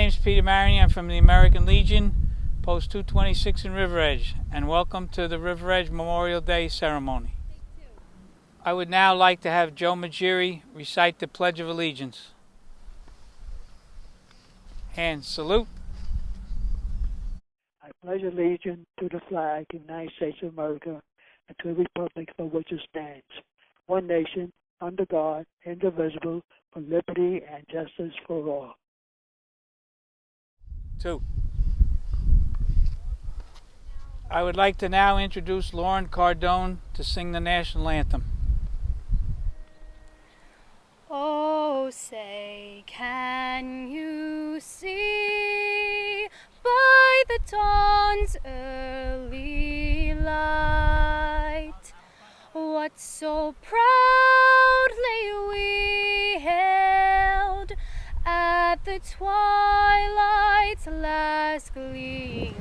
name's Peter Marion. I'm from the American Legion, Post 226 in River Edge, and welcome to the River Edge Memorial Day ceremony. I would now like to have Joe Magiri recite the Pledge of Allegiance. And salute. I pledge allegiance to the flag of the United States of America and to the republic for which it stands, one nation, under God, indivisible, for liberty and justice for all. 2. I would like to now introduce Lauren Cardone to sing the national anthem. Oh, say, can you see by the dawn's early light what so proudly we hailed at the twilight's last gleaming,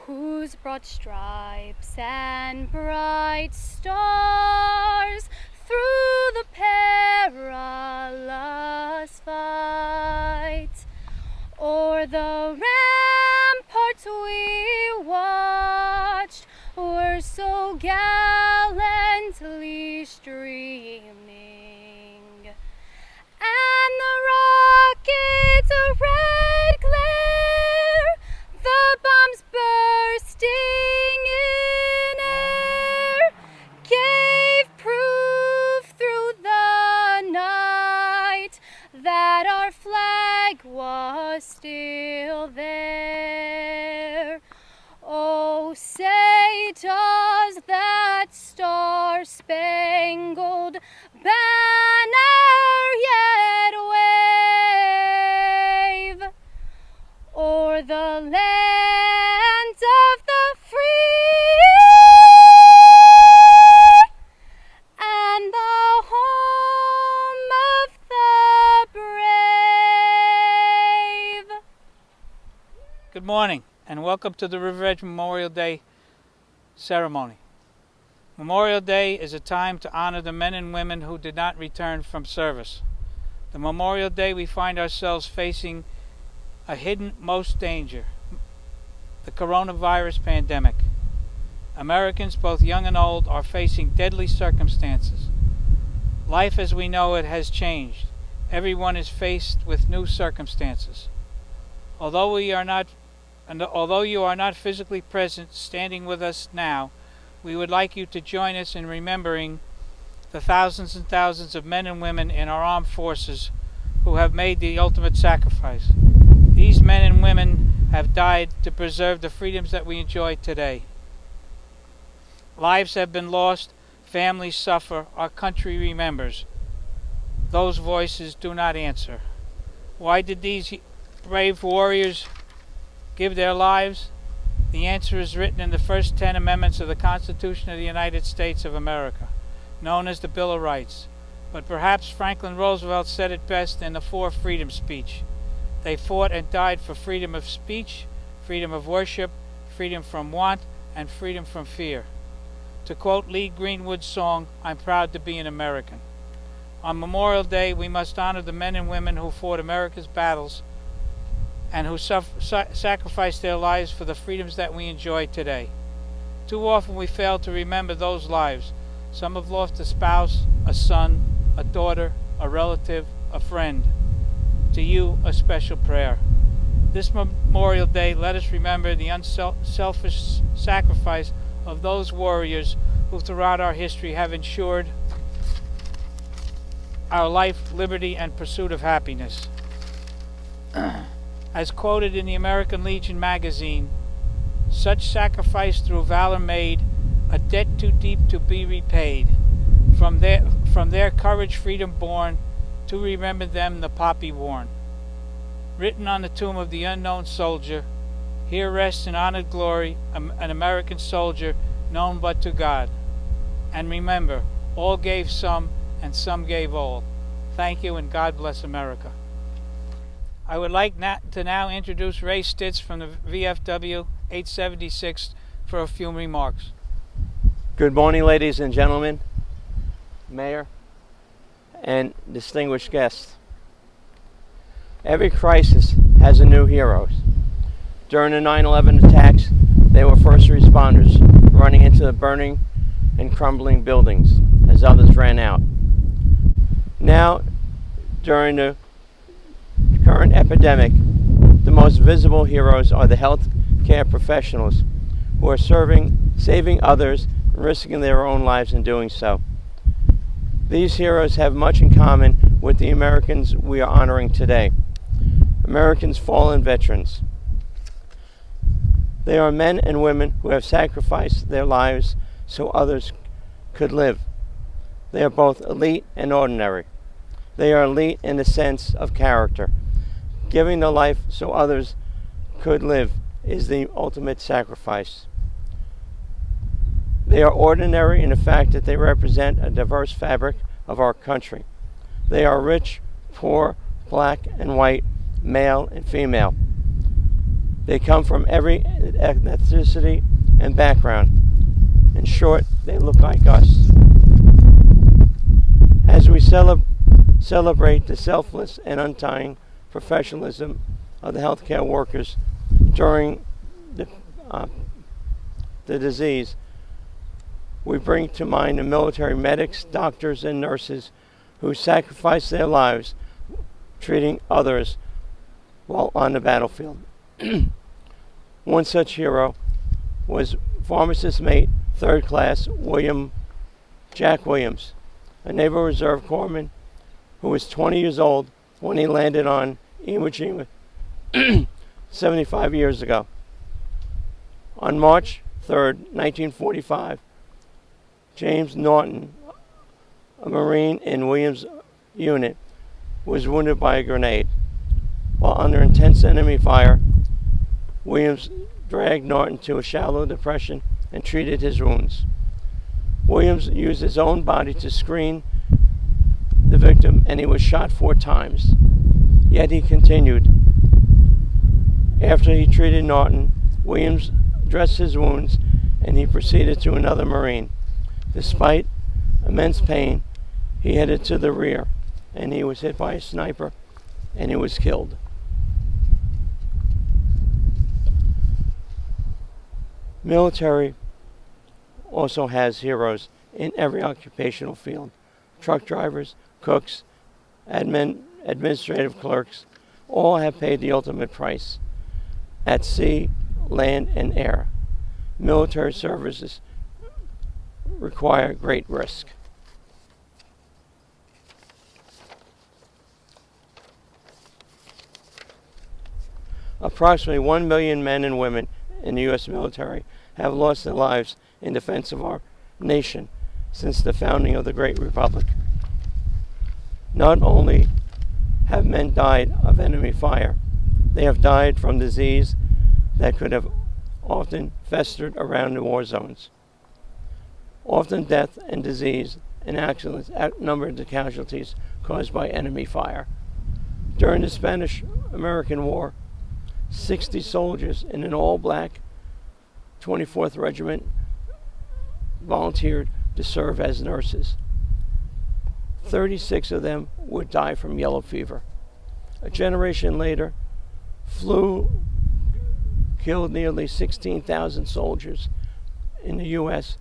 whose broad stripes and bright stars through the perilous fight o'er the ramparts we watched were so gallantly streaming, and the rockets' red glare, the bombs bursting in air, gave proof through the night that our flag was still there. Oh, say, does that star-spangled banner yet wave o'er the land of the free and the home of the brave? Good morning, and welcome to the River Edge Memorial Day ceremony. Memorial Day is a time to honor the men and women who did not return from service. The Memorial Day we find ourselves facing a hidden most danger, the coronavirus pandemic. Americans, both young and old, are facing deadly circumstances. Life as we know it has changed. Everyone is faced with new circumstances. Although you are not physically present, standing with us now, we would like you to join us in remembering the thousands and thousands of men and women in our armed forces who have made the ultimate sacrifice. These men and women have died to preserve the freedoms that we enjoy today. Lives have been lost, families suffer, our country remembers. Those voices do not answer. Why did these brave warriors give their lives? The answer is written in the first 10 amendments of the Constitution of the United States of America, known as the Bill of Rights. But perhaps Franklin Roosevelt said it best in the 4 Freedom Speech. They fought and died for freedom of speech, freedom of worship, freedom from want, and freedom from fear. To quote Lee Greenwood's song, "I'm proud to be an American." On Memorial Day, we must honor the men and women who fought America's battles and who sacrificed their lives for the freedoms that we enjoy today. Too often we fail to remember those lives. Some have lost a spouse, a son, a daughter, a relative, a friend. To you, a special prayer. This Memorial Day, let us remember the unselfish sacrifice of those warriors who throughout our history have ensured our life, liberty, and pursuit of happiness. As quoted in the American Legion magazine, such sacrifice through valor made, a debt too deep to be repaid. From their courage freedom born, to remember them the poppy worn. Written on the tomb of the unknown soldier, here rests in honored glory an American soldier known but to God. And remember, all gave some, and some gave all. Thank you, and God bless America. I would like to now introduce Ray Stitz from the VFW 876 for a few remarks. Good morning, ladies and gentlemen, Mayor, and distinguished guests. Every crisis has a new hero. During the 9/11 attacks, they were first responders running into the burning and crumbling buildings as others ran out. Now, during the current epidemic, the most visible heroes are the healthcare professionals who are saving others, and risking their own lives in doing so. These heroes have much in common with the Americans we are honoring today. Americans' fallen veterans. They are men and women who have sacrificed their lives so others could live. They are both elite and ordinary. They are elite in the sense of character. Giving their life so others could live is the ultimate sacrifice. They are ordinary in the fact that they represent a diverse fabric of our country. They are rich, poor, black and white, male and female. They come from every ethnicity and background. In short, they look like us. As we celebrate the selfless and undying professionalism of the healthcare workers during the disease, we bring to mind the military medics, doctors, and nurses who sacrifice their lives treating others while on the battlefield. One such hero was pharmacist mate, 3rd class William Jack Williams, a Naval Reserve corpsman who was 20 years old when he landed on Iwo Jima 75 years ago. On March 3rd, 1945, James Norton, a Marine in Williams' unit, was wounded by a grenade. While under intense enemy fire, Williams dragged Norton to a shallow depression and treated his wounds. Williams used his own body to screen the victim, and he was shot 4 times. Yet he continued. After he treated Norton, Williams dressed his wounds and he proceeded to another Marine. Despite immense pain, he headed to the rear, and he was hit by a sniper, and he was killed. Military also has heroes in every occupational field. Truck drivers, cooks, administrative clerks, all have paid the ultimate price at sea, land, and air. Military services require great risk. Approximately 1 million men and women in the U.S. military have lost their lives in defense of our nation since the founding of the Great Republic. Not only have men died of enemy fire, they have died from disease that could have often festered around the war zones. Often death and disease and accidents outnumbered the casualties caused by enemy fire. During the Spanish-American War, 60 soldiers in an all-black 24th Regiment volunteered to serve as nurses. 36 of them would die from yellow fever. A generation later, flu killed nearly 16,000 soldiers in the U.S.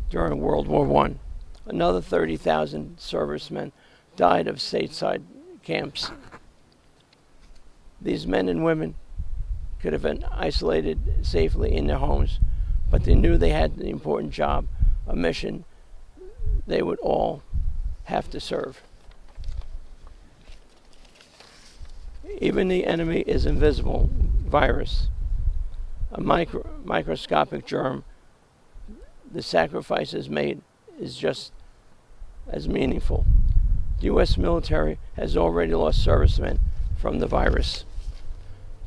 during World War I. Another 30,000 servicemen died of stateside camps. These men and women could have been isolated safely in their homes, but they knew they had the important job, a mission they would all have to serve. Even the enemy is invisible virus, a microscopic germ. The sacrifices made is just as meaningful. The U.S. military has already lost servicemen from the virus.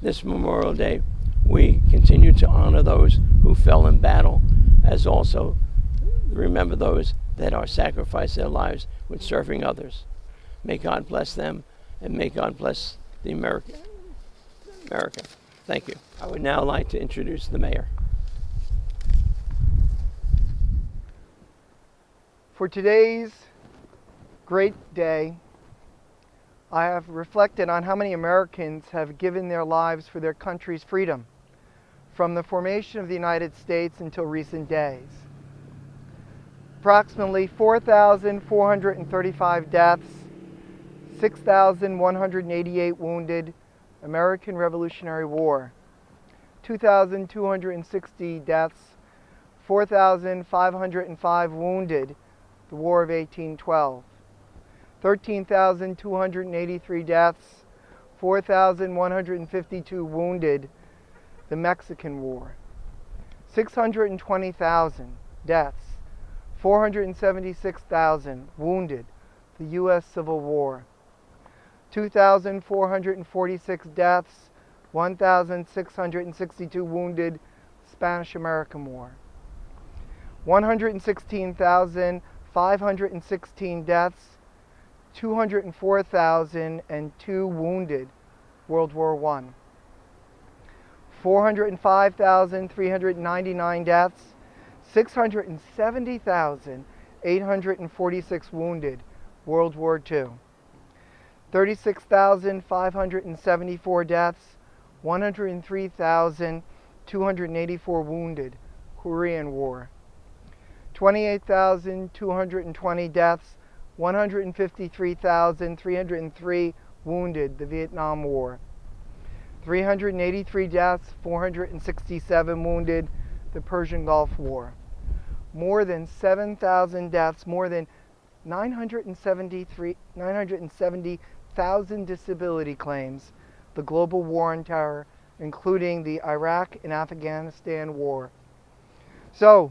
This Memorial Day, we continue to honor those who fell in battle, as also remember those that are sacrificed their lives with serving others. May God bless them, and may God bless the America. Thank you. I would now like to introduce the mayor. For today's great day, I have reflected on how many Americans have given their lives for their country's freedom, from the formation of the United States until recent days. Approximately 4,435 deaths, 6,188 wounded, American Revolutionary War. 2,260 deaths, 4,505 wounded, the War of 1812. 13,283 deaths, 4,152 wounded, the Mexican War. 620,000 deaths, 476,000 wounded, the U.S. Civil War. 2,446 deaths, 1,662 wounded, Spanish-American War. 116,516 deaths, 204,002 wounded, World War I. 405,399 deaths, 670,846 wounded, World War II. 36,574 deaths, 103,284 wounded, Korean War. 28,220 deaths, 153,303 wounded, the Vietnam War. 383 deaths, 467 wounded, the Persian Gulf War. More than 7,000 deaths, more than 970,000 disability claims, the global war on terror, including the Iraq and Afghanistan War. So,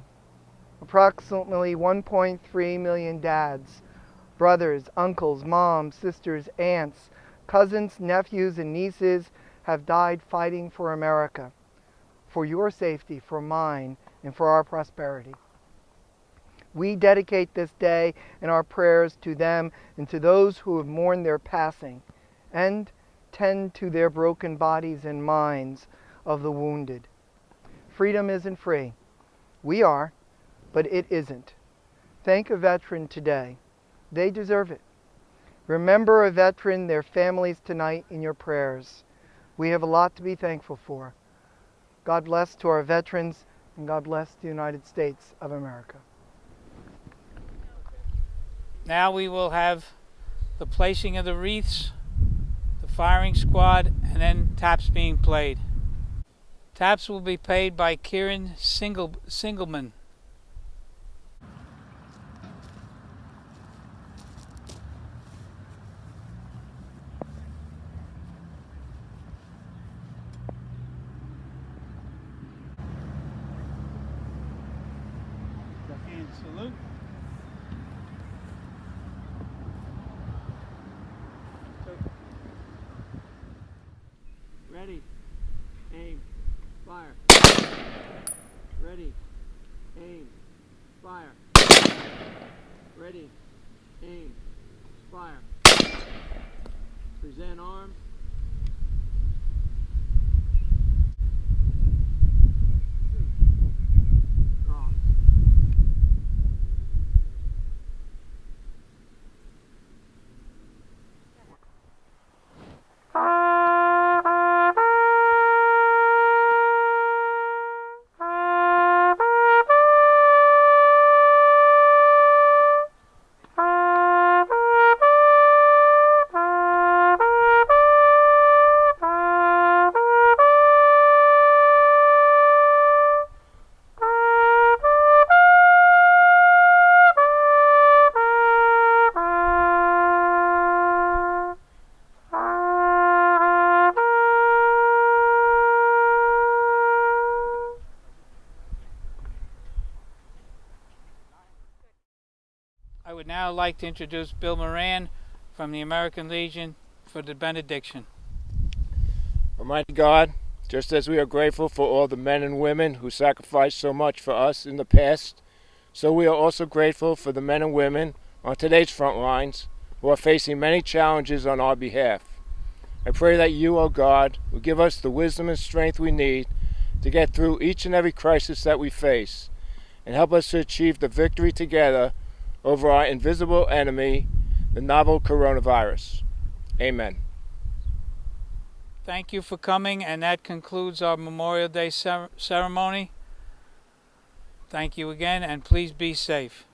approximately 1.3 million dads, brothers, uncles, moms, sisters, aunts, cousins, nephews, and nieces have died fighting for America, for your safety, for mine, and for our prosperity. We dedicate this day in our prayers to them and to those who have mourned their passing, and tend to their broken bodies and minds of the wounded. Freedom isn't free. We are, but it isn't. Thank a veteran today. They deserve it. Remember a veteran, their families tonight in your prayers. We have a lot to be thankful for. God bless to our veterans, and God bless the United States of America. Now we will have the placing of the wreaths, the firing squad, and then taps being played. Taps will be played by Kieran Singelman. And salute. Ready, aim, fire. Ready, aim, fire. Ready, aim, fire. Present arms. Draw. I would now like to introduce Bill Moran from the American Legion for the benediction. Almighty God, just as we are grateful for all the men and women who sacrificed so much for us in the past, so we are also grateful for the men and women on today's front lines who are facing many challenges on our behalf. I pray that you, O God, will give us the wisdom and strength we need to get through each and every crisis that we face, and help us to achieve the victory together over our invisible enemy, the novel coronavirus. Amen. Thank you for coming, and that concludes our Memorial Day ceremony. Thank you again, and please be safe.